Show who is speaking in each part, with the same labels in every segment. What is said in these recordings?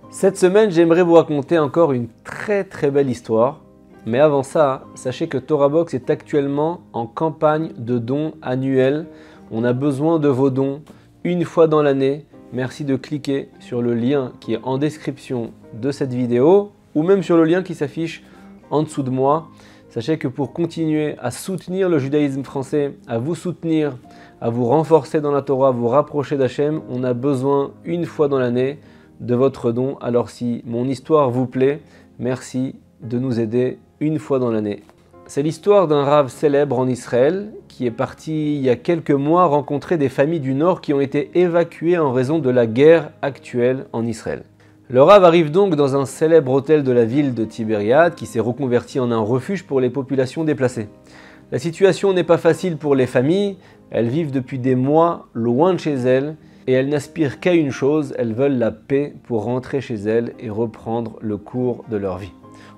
Speaker 1: Cette semaine, j'aimerais vous raconter encore une très belle histoire. Mais avant ça, sachez que TorahBox est actuellement en campagne de dons annuels. On a besoin de vos dons une fois dans l'année. Merci de cliquer sur le lien qui est en description de cette vidéo ou même sur le lien qui s'affiche en dessous de moi. Sachez que pour continuer à soutenir le judaïsme français, à vous soutenir, à vous renforcer dans la Torah, à vous rapprocher d'Hachem, on a besoin une fois dans l'année de votre don. Alors si mon histoire vous plaît, merci de nous aider une fois dans l'année. C'est l'histoire d'un rav célèbre en Israël qui est parti il y a quelques mois rencontrer des familles du Nord qui ont été évacuées en raison de la guerre actuelle en Israël. Le rav arrive donc dans un célèbre hôtel de la ville de Tibériade qui s'est reconverti en un refuge pour les populations déplacées. La situation n'est pas facile pour les familles, elles vivent depuis des mois loin de chez elles et elles n'aspirent qu'à une chose, elles veulent la paix pour rentrer chez elles et reprendre le cours de leur vie.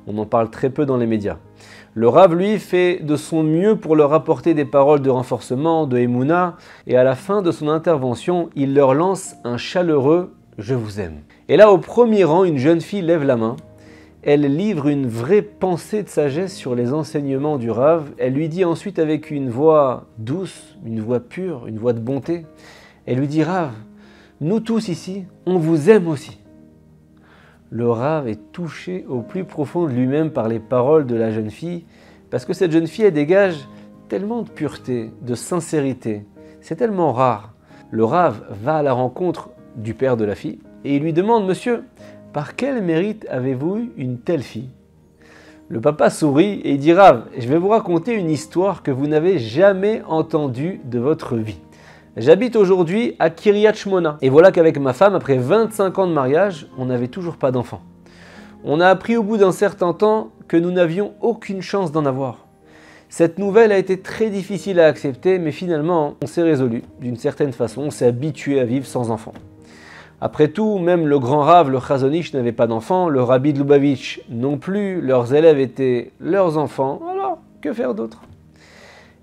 Speaker 1: On en parle très peu dans les médias. Le rav, lui, fait de son mieux pour leur apporter des paroles de renforcement, de Emouna, et à la fin de son intervention, il leur lance un chaleureux « Je vous aime ». Et là, au premier rang, une jeune fille lève la main. Elle livre une vraie pensée de sagesse sur les enseignements du rav. Elle lui dit ensuite avec une voix douce, une voix pure, une voix de bonté. Elle lui dit « Rav, nous tous ici, on vous aime aussi ». Le rav est touché au plus profond de lui-même par les paroles de la jeune fille, parce que cette jeune fille, elle dégage tellement de pureté, de sincérité. C'est tellement rare. Le rav va à la rencontre du père de la fille et il lui demande « Monsieur, par quel mérite avez-vous eu une telle fille ?» Le papa sourit et il dit « Rav, je vais vous raconter une histoire que vous n'avez jamais entendue de votre vie. J'habite aujourd'hui à Kiryat Shmona et voilà qu'avec ma femme, après 25 ans de mariage, on n'avait toujours pas d'enfant. On a appris au bout d'un certain temps que nous n'avions aucune chance d'en avoir. Cette nouvelle a été très difficile à accepter, mais finalement, on s'est résolu d'une certaine façon, on s'est habitué à vivre sans enfant. Après tout, même le grand Rav, le Chazon Ish, n'avait pas d'enfant, le Rabbi de Lubavitch non plus, leurs élèves étaient leurs enfants, alors que faire d'autre ?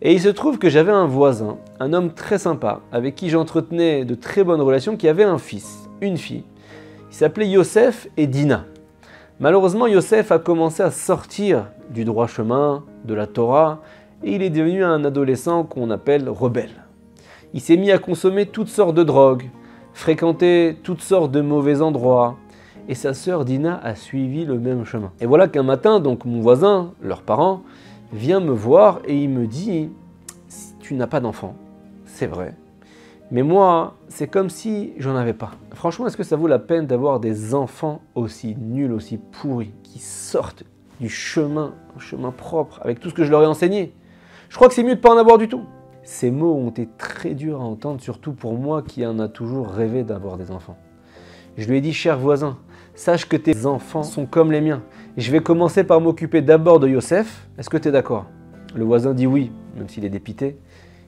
Speaker 1: Et il se trouve que j'avais un voisin, un homme très sympa, avec qui j'entretenais de très bonnes relations, qui avait un fils, une fille. Il s'appelait Yosef et Dina. Malheureusement, Yosef a commencé à sortir du droit chemin, de la Torah, et il est devenu un adolescent qu'on appelle rebelle. Il s'est mis à consommer toutes sortes de drogues, fréquenter toutes sortes de mauvais endroits, et sa sœur Dina a suivi le même chemin. Et voilà qu'un matin, donc mon voisin, leurs parents, vient me voir et il me dit « Tu n'as pas d'enfant, c'est vrai, mais moi, c'est comme si j'en avais pas. Franchement, est-ce que ça vaut la peine d'avoir des enfants aussi nuls, aussi pourris, qui sortent du chemin, un chemin propre, avec tout ce que je leur ai enseigné? Je crois que c'est mieux de ne pas en avoir du tout. » Ces mots ont été très durs à entendre, surtout pour moi qui en a toujours rêvé d'avoir des enfants. Je lui ai dit « Cher voisin, sache que tes enfants sont comme les miens. Je vais commencer par m'occuper d'abord de Yosef. Est-ce que tu es d'accord ?» Le voisin dit oui, même s'il est dépité.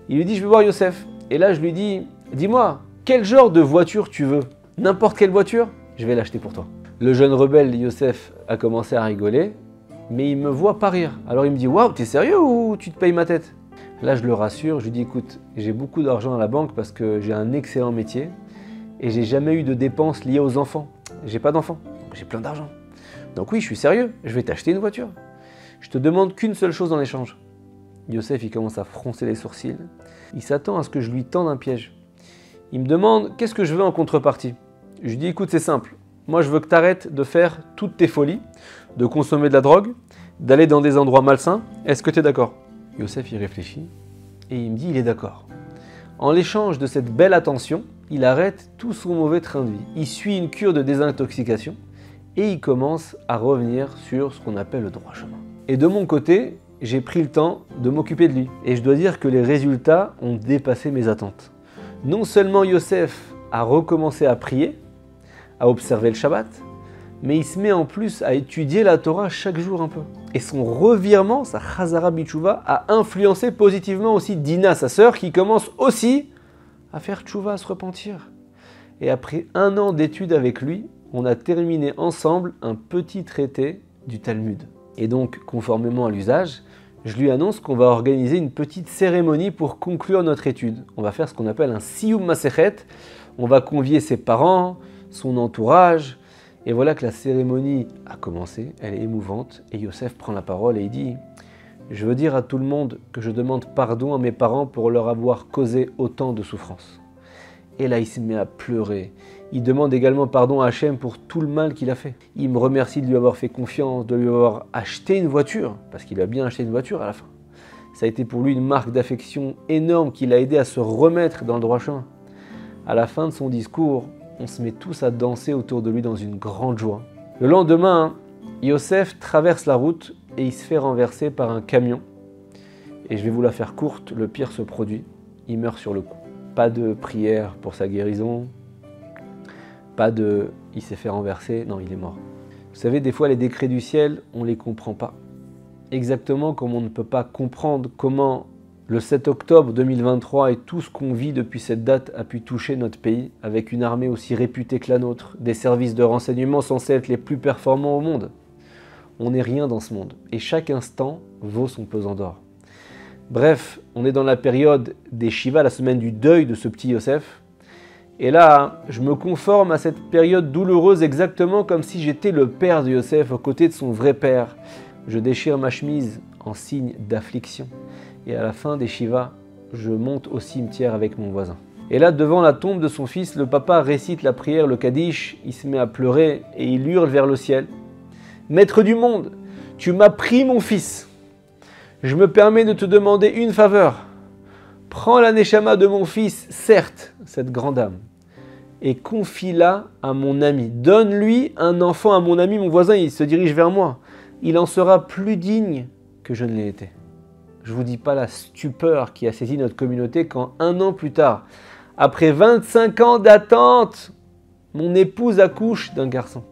Speaker 1: Il lui dit « Je vais voir Yosef. » Et là, je lui dis « Dis-moi, quel genre de voiture tu veux? N'importe quelle voiture, je vais l'acheter pour toi. » Le jeune rebelle Yosef a commencé à rigoler, mais il me voit pas rire. Alors il me dit « Waouh, t'es sérieux ou tu te payes ma tête ?» Là, je le rassure, je lui dis « Écoute, j'ai beaucoup d'argent à la banque parce que j'ai un excellent métier et j'ai jamais eu de dépenses liées aux enfants. J'ai pas d'enfants, j'ai plein d'argent. Donc oui, je suis sérieux, je vais t'acheter une voiture. Je te demande qu'une seule chose en échange. » Yosef, il commence à froncer les sourcils. Il s'attend à ce que je lui tende un piège. Il me demande qu'est-ce que je veux en contrepartie. Je lui dis écoute, c'est simple. Moi, je veux que tu arrêtes de faire toutes tes folies, de consommer de la drogue, d'aller dans des endroits malsains. Est-ce que tu es d'accord? Yosef, il réfléchit et il me dit il est d'accord. En l'échange de cette belle attention, il arrête tout son mauvais train de vie. Il suit une cure de désintoxication et il commence à revenir sur ce qu'on appelle le droit chemin. Et de mon côté, j'ai pris le temps de m'occuper de lui. Et je dois dire que les résultats ont dépassé mes attentes. Non seulement Yosef a recommencé à prier, à observer le Shabbat, mais il se met en plus à étudier la Torah chaque jour un peu. Et son revirement, sa Chazara Bitshuva, a influencé positivement aussi Dina, sa sœur, qui commence aussi à faire tchouva, à se repentir. Et après 1 an d'études avec lui, on a terminé ensemble un petit traité du Talmud. Et donc, conformément à l'usage, je lui annonce qu'on va organiser une petite cérémonie pour conclure notre étude. On va faire ce qu'on appelle un Siyum Masechet. On va convier ses parents, son entourage, Et voilà que la cérémonie a commencé, elle est émouvante, et Yosef prend la parole et il dit « Je veux dire à tout le monde que je demande pardon à mes parents pour leur avoir causé autant de souffrance. » Et là, il se met à pleurer. Il demande également pardon à Hachem pour tout le mal qu'il a fait. Il me remercie de lui avoir fait confiance, de lui avoir acheté une voiture, parce qu'il a bien acheté une voiture à la fin. Ça a été pour lui une marque d'affection énorme qui l'a aidé à se remettre dans le droit chemin. À la fin de son discours, on se met tous à danser autour de lui dans une grande joie. Le lendemain, Yosef traverse la route et il se fait renverser par un camion. Et je vais vous la faire courte, le pire se produit. Il meurt sur le coup. Pas de prière pour sa guérison, pas de « il s'est fait renverser », non, il est mort. Vous savez, des fois, les décrets du ciel, on ne les comprend pas. Exactement comme on ne peut pas comprendre comment le 7 octobre 2023 et tout ce qu'on vit depuis cette date a pu toucher notre pays avec une armée aussi réputée que la nôtre, des services de renseignement censés être les plus performants au monde. On n'est rien dans ce monde et chaque instant vaut son pesant d'or. Bref, on est dans la période des Shiva, la semaine du deuil de ce petit Yosef. Et là, je me conforme à cette période douloureuse exactement comme si j'étais le père de Yosef aux côtés de son vrai père. Je déchire ma chemise en signe d'affliction. Et à la fin des Shiva, je monte au cimetière avec mon voisin. Et là, devant la tombe de son fils, le papa récite la prière, le Kaddish, il se met à pleurer et il hurle vers le ciel. « Maître du monde, tu m'as pris mon fils. Je me permets de te demander une faveur. Prends la neshama de mon fils, certes, cette grande âme, et confie-la à mon ami. Donne-lui un enfant à mon ami, mon voisin, il se dirige vers moi. Il en sera plus digne que je ne l'ai été. » Je ne vous dis pas la stupeur qui a saisi notre communauté quand 1 an plus tard, après 25 ans d'attente, mon épouse accouche d'un garçon.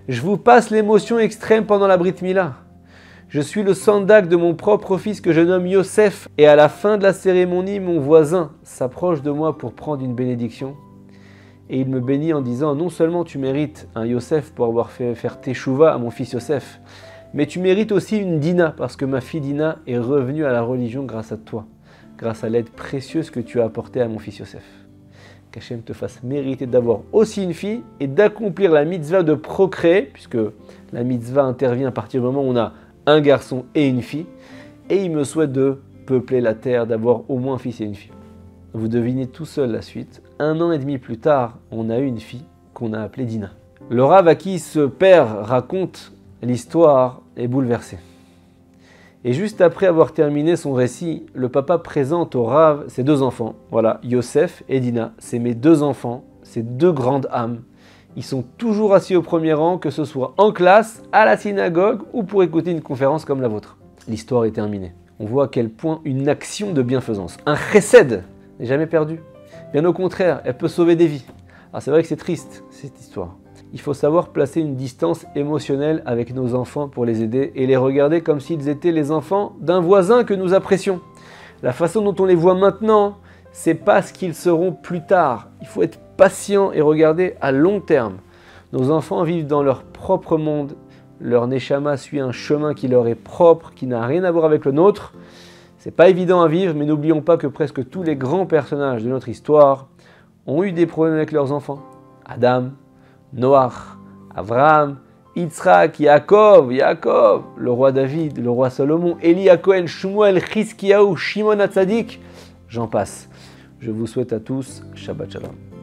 Speaker 1: Je vous passe l'émotion extrême pendant la Brit Mila. Je suis le sandak de mon propre fils que je nomme Yosef. Et à la fin de la cérémonie, mon voisin s'approche de moi pour prendre une bénédiction. Et il me bénit en disant, non seulement tu mérites un Yosef pour avoir fait faire teshuva à mon fils Yosef, mais tu mérites aussi une Dina, parce que ma fille Dina est revenue à la religion grâce à toi, grâce à l'aide précieuse que tu as apportée à mon fils Yosef. Qu'Hachem te fasse mériter d'avoir aussi une fille et d'accomplir la mitzvah de procréer, puisque la mitzvah intervient à partir du moment où on a un garçon et une fille, et il me souhaite de peupler la terre, d'avoir au moins un fils et une fille. Vous devinez tout seul la suite. 1 an et demi plus tard, on a eu une fille qu'on a appelée Dina. Le Rav à qui ce père raconte l'histoire est bouleversé. Et juste après avoir terminé son récit, le papa présente au Rav ses 2 enfants. Voilà, Yosef et Dina, c'est mes 2 enfants, ces 2 grandes âmes. Ils sont toujours assis au premier rang, que ce soit en classe, à la synagogue ou pour écouter une conférence comme la vôtre. L'histoire est terminée. On voit à quel point une action de bienfaisance, un chesed, n'est jamais perdu. Bien au contraire, elle peut sauver des vies. Alors c'est vrai que c'est triste, cette histoire. Il faut savoir placer une distance émotionnelle avec nos enfants pour les aider et les regarder comme s'ils étaient les enfants d'un voisin que nous apprécions. La façon dont on les voit maintenant, c'est pas ce qu'ils seront plus tard. Il faut être patient et regarder à long terme. Nos enfants vivent dans leur propre monde. Leur neshama suit un chemin qui leur est propre, qui n'a rien à voir avec le nôtre. C'est pas évident à vivre, mais n'oublions pas que presque tous les grands personnages de notre histoire ont eu des problèmes avec leurs enfants. Adam, Noach, Abraham, Yitzhak, Yaakov, le roi David, le roi Salomon, Eli HaKohen, Shmuel, Chizkiyahu, Shimon HaTzadik, j'en passe. Je vous souhaite à tous Shabbat Shalom.